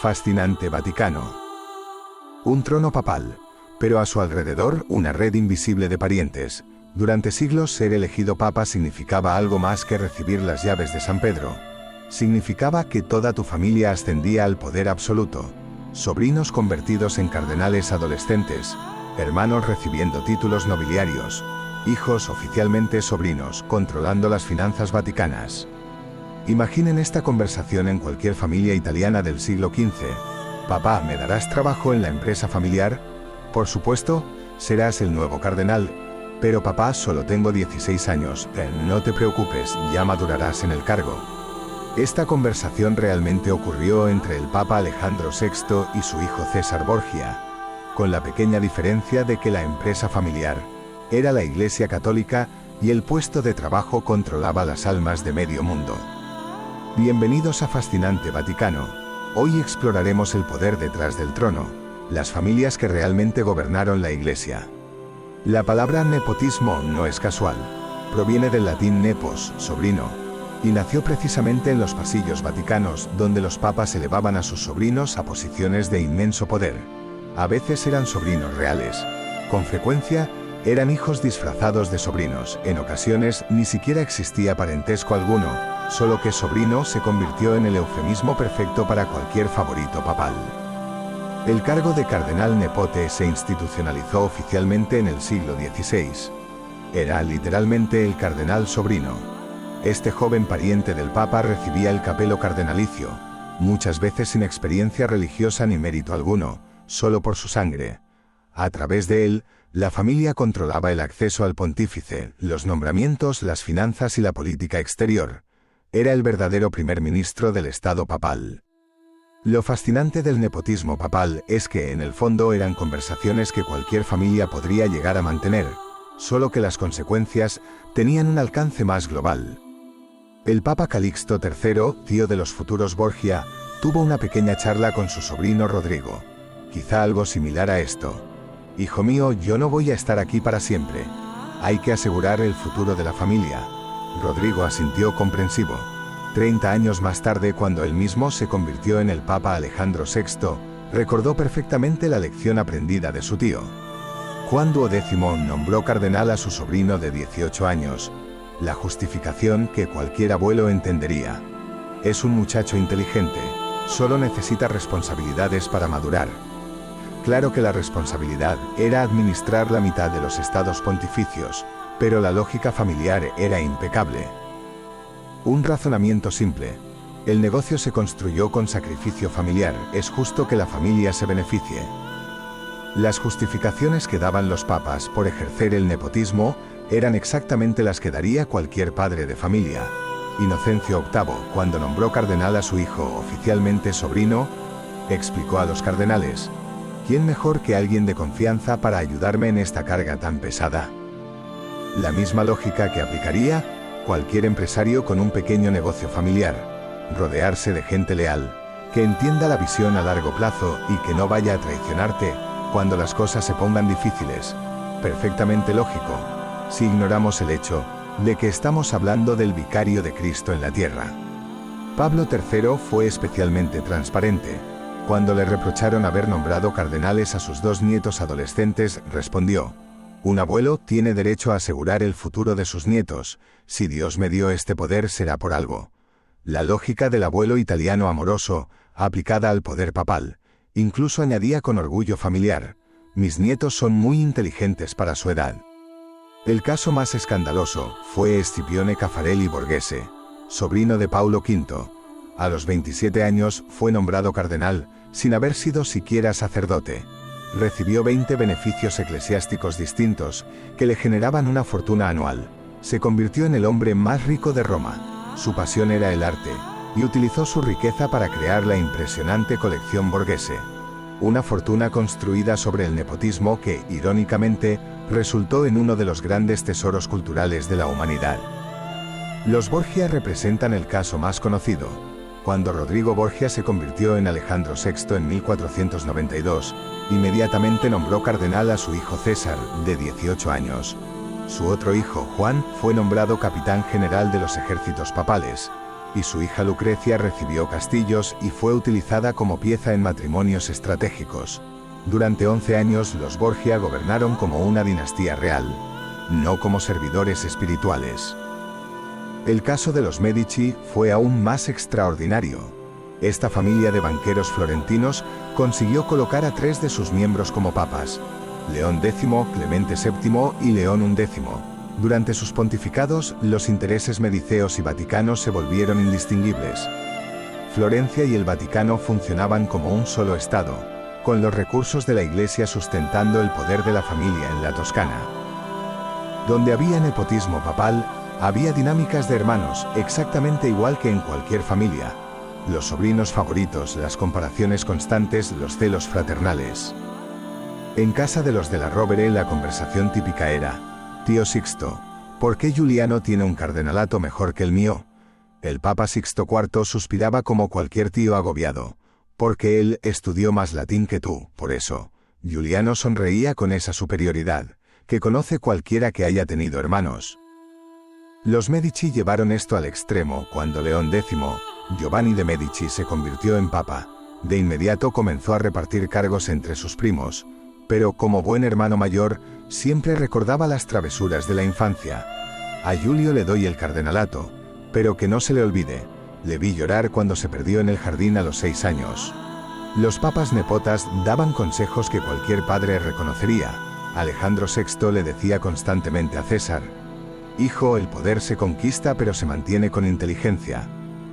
Fascinante Vaticano. Un trono papal, pero a su alrededor una red invisible de parientes. Durante siglos ser elegido papa significaba algo más que recibir las llaves de San Pedro. Significaba que toda tu familia ascendía al poder absoluto. Sobrinos convertidos en cardenales adolescentes, hermanos recibiendo títulos nobiliarios, hijos oficialmente sobrinos controlando las finanzas vaticanas. Imaginen esta conversación en cualquier familia italiana del siglo XV. Papá, ¿me darás trabajo en la empresa familiar? Por supuesto, serás el nuevo cardenal. Pero papá, solo tengo 16 años. No te preocupes, ya madurarás en el cargo. Esta conversación realmente ocurrió entre el Papa Alejandro VI y su hijo César Borgia, con la pequeña diferencia de que la empresa familiar era la Iglesia Católica y el puesto de trabajo controlaba las almas de medio mundo. Bienvenidos a Fascinante Vaticano. Hoy exploraremos el poder detrás del trono, las familias que realmente gobernaron la Iglesia. La palabra nepotismo no es casual. Proviene del latín nepos, sobrino, y nació precisamente en los pasillos vaticanos, donde los papas elevaban a sus sobrinos a posiciones de inmenso poder. A veces eran sobrinos reales. Con frecuencia, eran hijos disfrazados de sobrinos. En ocasiones, ni siquiera existía parentesco alguno, solo que sobrino se convirtió en el eufemismo perfecto para cualquier favorito papal. El cargo de cardenal nepote se institucionalizó oficialmente en el siglo XVI. Era literalmente el cardenal sobrino. Este joven pariente del Papa recibía el capelo cardenalicio, muchas veces sin experiencia religiosa ni mérito alguno, solo por su sangre. A través de él, la familia controlaba el acceso al pontífice, los nombramientos, las finanzas y la política exterior. Era el verdadero primer ministro del Estado papal. Lo fascinante del nepotismo papal es que en el fondo eran conversaciones que cualquier familia podría llegar a mantener, solo que las consecuencias tenían un alcance más global. El Papa Calixto III, tío de los futuros Borgia, tuvo una pequeña charla con su sobrino Rodrigo. Quizá algo similar a esto. Hijo mío, yo no voy a estar aquí para siempre. Hay que asegurar el futuro de la familia. Rodrigo asintió comprensivo. 30 años más tarde, cuando él mismo se convirtió en el Papa Alejandro VI, recordó perfectamente la lección aprendida de su tío. Juan X nombró cardenal a su sobrino de 18 años. La justificación que cualquier abuelo entendería. Es un muchacho inteligente, solo necesita responsabilidades para madurar. Claro que la responsabilidad era administrar la mitad de los estados pontificios, pero la lógica familiar era impecable. Un razonamiento simple. El negocio se construyó con sacrificio familiar, es justo que la familia se beneficie. Las justificaciones que daban los papas por ejercer el nepotismo eran exactamente las que daría cualquier padre de familia. Inocencio VIII, cuando nombró cardenal a su hijo oficialmente sobrino, explicó a los cardenales: ¿quién mejor que alguien de confianza para ayudarme en esta carga tan pesada? La misma lógica que aplicaría cualquier empresario con un pequeño negocio familiar: rodearse de gente leal, que entienda la visión a largo plazo y que no vaya a traicionarte cuando las cosas se pongan difíciles. Perfectamente lógico, si ignoramos el hecho de que estamos hablando del vicario de Cristo en la tierra. Pablo III fue especialmente transparente. Cuando le reprocharon haber nombrado cardenales a sus dos nietos adolescentes, respondió: un abuelo tiene derecho a asegurar el futuro de sus nietos. Si Dios me dio este poder será por algo. La lógica del abuelo italiano amoroso, aplicada al poder papal, incluso añadía con orgullo familiar: mis nietos son muy inteligentes para su edad. El caso más escandaloso fue Scipione Caffarelli Borghese, sobrino de Paulo V. A los 27 años fue nombrado cardenal, sin haber sido siquiera sacerdote. Recibió 20 beneficios eclesiásticos distintos, que le generaban una fortuna anual. Se convirtió en el hombre más rico de Roma. Su pasión era el arte, y utilizó su riqueza para crear la impresionante colección Borghese. Una fortuna construida sobre el nepotismo que, irónicamente, resultó en uno de los grandes tesoros culturales de la humanidad. Los Borgia representan el caso más conocido. Cuando Rodrigo Borgia se convirtió en Alejandro VI en 1492, inmediatamente nombró cardenal a su hijo César, de 18 años. Su otro hijo, Juan, fue nombrado capitán general de los ejércitos papales. y su hija Lucrecia recibió castillos y fue utilizada como pieza en matrimonios estratégicos. Durante 11 años los Borgia gobernaron como una dinastía real, no como servidores espirituales. El caso de los Medici fue aún más extraordinario. Esta familia de banqueros florentinos consiguió colocar a 3 de sus miembros como papas: León X, Clemente VII y León XI. Durante sus pontificados, los intereses mediceos y vaticanos se volvieron indistinguibles. Florencia y el Vaticano funcionaban como un solo estado, con los recursos de la Iglesia sustentando el poder de la familia en la Toscana. Donde había nepotismo papal, había dinámicas de hermanos, exactamente igual que en cualquier familia. Los sobrinos favoritos, las comparaciones constantes, los celos fraternales. En casa de los de la Rovere la conversación típica era: «Tío Sixto, ¿por qué Giuliano tiene un cardenalato mejor que el mío?». El Papa Sixto IV suspiraba como cualquier tío agobiado: «Porque él estudió más latín que tú, por eso». Giuliano sonreía con esa superioridad que conoce cualquiera que haya tenido hermanos. Los Medici llevaron esto al extremo cuando León X, Giovanni de Medici, se convirtió en papa. De inmediato comenzó a repartir cargos entre sus primos, pero como buen hermano mayor, siempre recordaba las travesuras de la infancia. A Giulio le doy el cardenalato, pero que no se le olvide, le vi llorar cuando se perdió en el jardín a los 6 años. Los papas nepotas daban consejos que cualquier padre reconocería. Alejandro VI le decía constantemente a César: «Hijo, el poder se conquista pero se mantiene con inteligencia».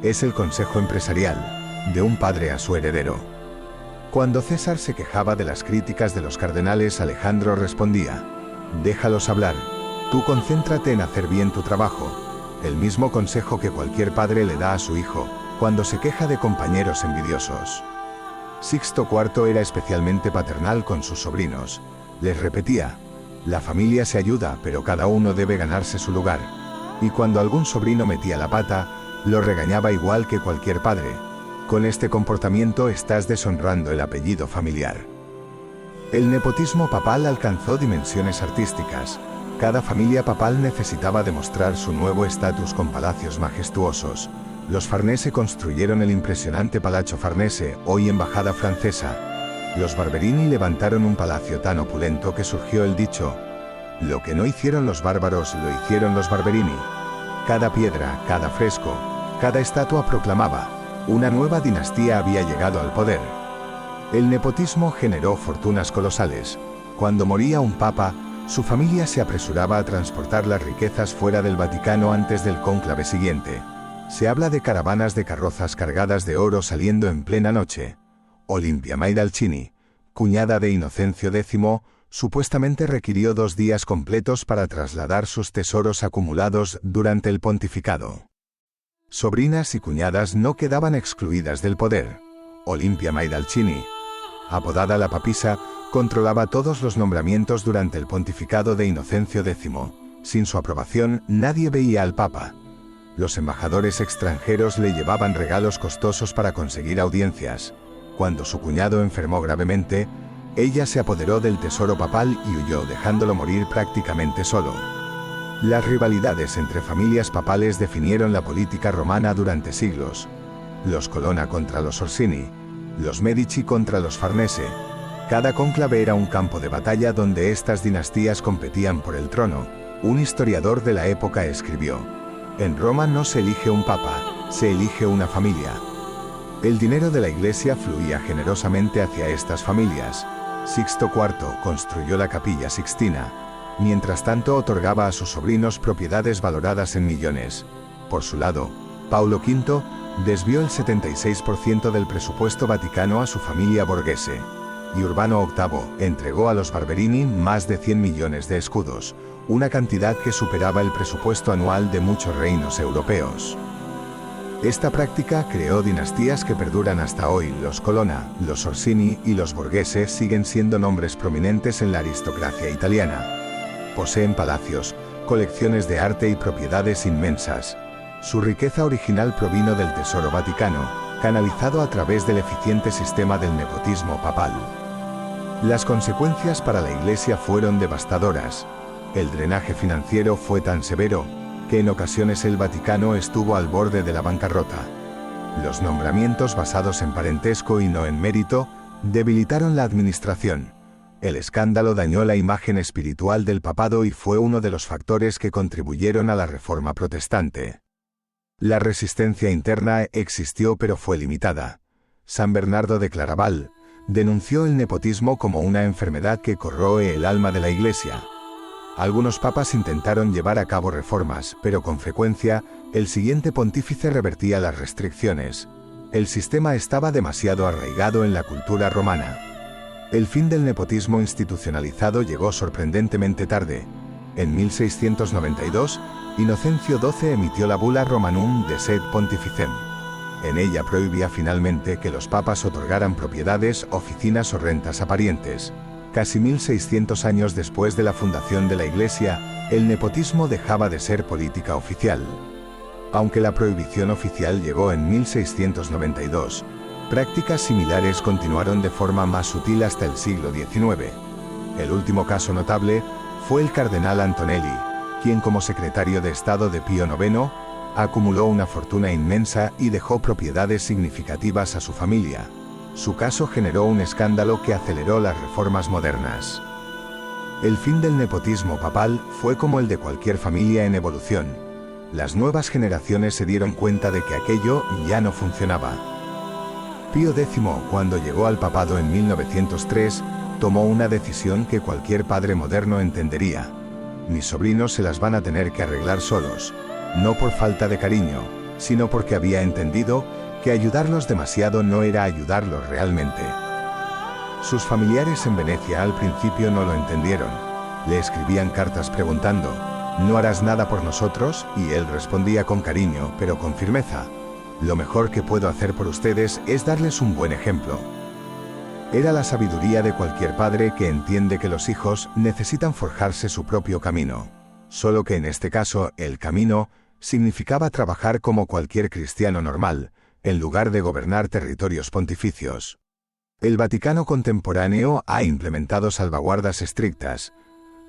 Es el consejo empresarial, de un padre a su heredero. Cuando César se quejaba de las críticas de los cardenales, Alejandro respondía: «Déjalos hablar, tú concéntrate en hacer bien tu trabajo». El mismo consejo que cualquier padre le da a su hijo cuando se queja de compañeros envidiosos. Sixto IV era especialmente paternal con sus sobrinos. Les repetía: «La familia se ayuda, pero cada uno debe ganarse su lugar». Y cuando algún sobrino metía la pata, lo regañaba igual que cualquier padre: «Con este comportamiento estás deshonrando el apellido familiar». El nepotismo papal alcanzó dimensiones artísticas. Cada familia papal necesitaba demostrar su nuevo estatus con palacios majestuosos. Los Farnese construyeron el impresionante Palazzo Farnese, hoy embajada francesa. Los Barberini levantaron un palacio tan opulento que surgió el dicho: «Lo que no hicieron los bárbaros, lo hicieron los Barberini». Cada piedra, cada fresco, cada estatua proclamaba: una nueva dinastía había llegado al poder. El nepotismo generó fortunas colosales. Cuando moría un papa, su familia se apresuraba a transportar las riquezas fuera del Vaticano antes del cónclave siguiente. Se habla de caravanas de carrozas cargadas de oro saliendo en plena noche. Olimpia Maidalcini, cuñada de Inocencio X, supuestamente requirió 2 días completos para trasladar sus tesoros acumulados durante el pontificado. Sobrinas y cuñadas no quedaban excluidas del poder. Olimpia Maidalcini, apodada la papisa, controlaba todos los nombramientos durante el pontificado de Inocencio X. Sin su aprobación, nadie veía al papa. Los embajadores extranjeros le llevaban regalos costosos para conseguir audiencias. Cuando su cuñado enfermó gravemente, ella se apoderó del tesoro papal y huyó, dejándolo morir prácticamente solo. Las rivalidades entre familias papales definieron la política romana durante siglos. Los Colonna contra los Orsini, los Medici contra los Farnese. Cada cónclave era un campo de batalla donde estas dinastías competían por el trono. Un historiador de la época escribió: «En Roma no se elige un papa, se elige una familia». El dinero de la Iglesia fluía generosamente hacia estas familias. Sixto IV construyó la Capilla Sixtina. Mientras tanto otorgaba a sus sobrinos propiedades valoradas en millones. Por su lado, Paulo V desvió el 76% del presupuesto vaticano a su familia borghese. Y Urbano VIII entregó a los Barberini más de 100 millones de escudos, una cantidad que superaba el presupuesto anual de muchos reinos europeos. Esta práctica creó dinastías que perduran hasta hoy. Los Colonna, los Orsini y los Borghese siguen siendo nombres prominentes en la aristocracia italiana. Poseen palacios, colecciones de arte y propiedades inmensas. Su riqueza original provino del Tesoro Vaticano, canalizado a través del eficiente sistema del nepotismo papal. Las consecuencias para la Iglesia fueron devastadoras. El drenaje financiero fue tan severo que en ocasiones el Vaticano estuvo al borde de la bancarrota. Los nombramientos basados en parentesco y no en mérito debilitaron la administración. El escándalo dañó la imagen espiritual del papado y fue uno de los factores que contribuyeron a la Reforma protestante. La resistencia interna existió pero fue limitada. San Bernardo de Claraval denunció el nepotismo como una enfermedad que corroe el alma de la Iglesia. Algunos papas intentaron llevar a cabo reformas, pero con frecuencia, el siguiente pontífice revertía las restricciones. El sistema estaba demasiado arraigado en la cultura romana. El fin del nepotismo institucionalizado llegó sorprendentemente tarde. En 1692, Inocencio XII emitió la bula Romanum de Sed Pontificem. En ella prohibía finalmente que los papas otorgaran propiedades, oficinas o rentas a parientes. Casi 1600 años después de la fundación de la Iglesia, el nepotismo dejaba de ser política oficial. Aunque la prohibición oficial llegó en 1692, prácticas similares continuaron de forma más sutil hasta el siglo XIX. El último caso notable fue el cardenal Antonelli, quien como secretario de Estado de Pío IX, acumuló una fortuna inmensa y dejó propiedades significativas a su familia. Su caso generó un escándalo que aceleró las reformas modernas. El fin del nepotismo papal fue como el de cualquier familia en evolución. Las nuevas generaciones se dieron cuenta de que aquello ya no funcionaba. Pío X, cuando llegó al papado en 1903, tomó una decisión que cualquier padre moderno entendería. Mis sobrinos se las van a tener que arreglar solos, no por falta de cariño, sino porque había entendido que ayudarlos demasiado no era ayudarlos realmente. Sus familiares en Venecia al principio no lo entendieron. Le escribían cartas preguntando, ¿no harás nada por nosotros? Y él respondía con cariño, pero con firmeza, lo mejor que puedo hacer por ustedes es darles un buen ejemplo. Era la sabiduría de cualquier padre que entiende que los hijos necesitan forjarse su propio camino. Solo que en este caso, el camino significaba trabajar como cualquier cristiano normal, en lugar de gobernar territorios pontificios. El Vaticano contemporáneo ha implementado salvaguardas estrictas.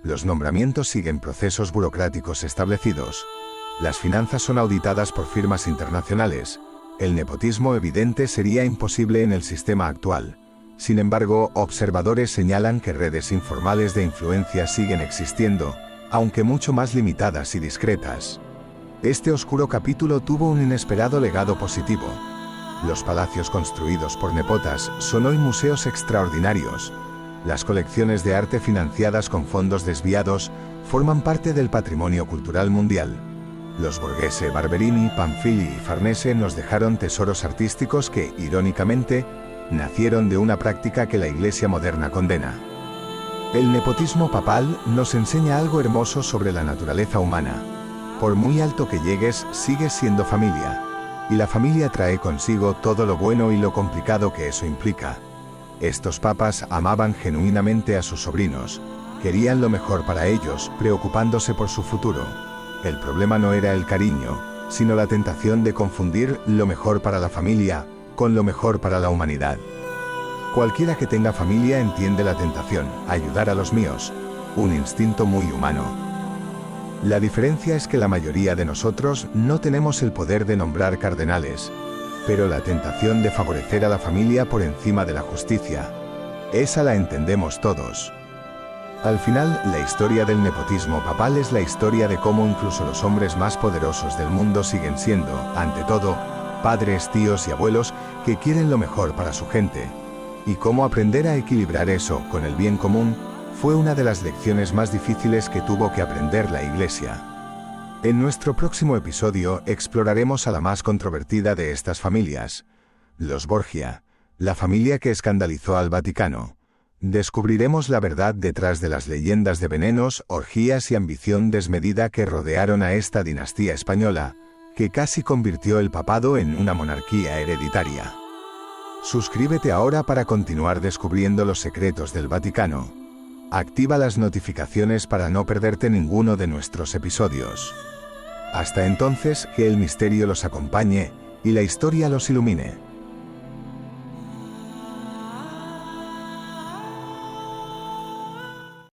Los nombramientos siguen procesos burocráticos establecidos. Las finanzas son auditadas por firmas internacionales. El nepotismo evidente sería imposible en el sistema actual. Sin embargo, observadores señalan que redes informales de influencia siguen existiendo, aunque mucho más limitadas y discretas. Este oscuro capítulo tuvo un inesperado legado positivo. Los palacios construidos por nepotas son hoy museos extraordinarios. Las colecciones de arte financiadas con fondos desviados forman parte del patrimonio cultural mundial. Los Borghese, Barberini, Pamphili y Farnese nos dejaron tesoros artísticos que, irónicamente, nacieron de una práctica que la Iglesia moderna condena. El nepotismo papal nos enseña algo hermoso sobre la naturaleza humana. Por muy alto que llegues, sigues siendo familia. Y la familia trae consigo todo lo bueno y lo complicado que eso implica. Estos papas amaban genuinamente a sus sobrinos. Querían lo mejor para ellos, preocupándose por su futuro. El problema no era el cariño, sino la tentación de confundir lo mejor para la familia con lo mejor para la humanidad. Cualquiera que tenga familia entiende la tentación, ayudar a los míos, un instinto muy humano. La diferencia es que la mayoría de nosotros no tenemos el poder de nombrar cardenales, pero la tentación de favorecer a la familia por encima de la justicia, esa la entendemos todos. Al final, la historia del nepotismo papal es la historia de cómo incluso los hombres más poderosos del mundo siguen siendo, ante todo, padres, tíos y abuelos que quieren lo mejor para su gente. Y cómo aprender a equilibrar eso con el bien común fue una de las lecciones más difíciles que tuvo que aprender la Iglesia. En nuestro próximo episodio exploraremos a la más controvertida de estas familias, los Borgia, la familia que escandalizó al Vaticano. Descubriremos la verdad detrás de las leyendas de venenos, orgías y ambición desmedida que rodearon a esta dinastía española, que casi convirtió el papado en una monarquía hereditaria. Suscríbete ahora para continuar descubriendo los secretos del Vaticano. Activa las notificaciones para no perderte ninguno de nuestros episodios. Hasta entonces, que el misterio los acompañe y la historia los ilumine.